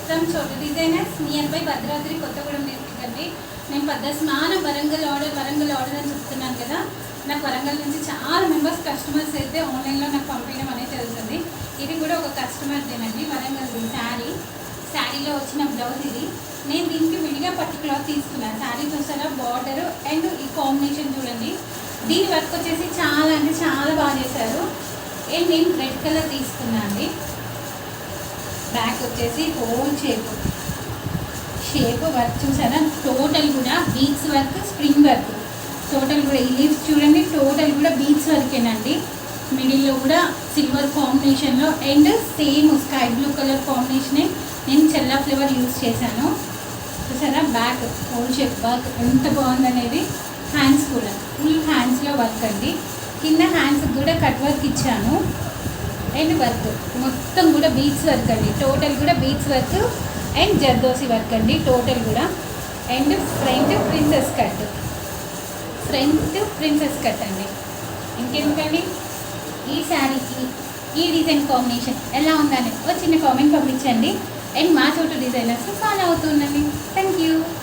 From చోటు designers near by Bhadradri Kothagudem district అండి. నేను పద్దస్మాన వరంగల్ ఆర్డర్ అని చెప్తున్నాను కదా. నాకు వరంగల్ నుంచి చాలా మెంబర్స్ కస్టమర్స్ అయితే ఆన్లైన్లో నాకు పంపించడం అనేది తెలుస్తుంది. ఇది కూడా ఒక కస్టమర్దేనండి, వరంగల్ది శారీలో వచ్చిన బ్లౌజ్ ఇది. నేను దీనికి విడిగా పట్టు క్లాత్ తీసుకున్నాను. శారీ చూసారా, బార్డర్ అండ్ ఈ కాంబినేషన్ చూడండి. దీని వర్క్ వచ్చేసి చాలా అంటే చాలా బాగా చేశారు. అండ్ నేను రెడ్ కలర్ తీసుకున్నాను అండి. బ్యాక్ వచ్చేసి హోల్ షేప్ వర్క్ చూసారా, టోటల్ కూడా beads work, spring work, total కూడా ఈ లీవ్స్ చూడండి, టోటల్ కూడా బీడ్స్ వర్కేనండి. మిడిల్లో కూడా సిల్వర్ కాంబినేషన్లో and same sky blue colour కాంబినేషనే నేను చెల్లా ఫ్లేవర్ యూజ్ చేశాను. చూసారా, బ్యాక్ హోల్ షేప్ వర్క్ ఎంత బాగుందనేది. హ్యాండ్స్ కూడా ఫుల్ హ్యాండ్స్లో వర్క్ అండి. కింద హ్యాండ్స్కి కూడా కట్ వర్క్ ఇచ్చాను. అండ్ వర్క్ మొత్తం కూడా బీడ్స్ వర్క్ అండి. టోటల్ కూడా beads work and zardozi work అండి టోటల్ కూడా. అండ్ ఫ్రంట్ ప్రిన్సెస్ కట్ అండి. ఇంకెందుకండి, ఈ శారీకి ఈ డిజైన్ కాంబినేషన్ ఎలా ఉందని ఒక చిన్న కామెంట్ పంపించండి. అండ్ మా చోటు డిజైనర్స్ ఫాలో అవుతుండండి. Thank you.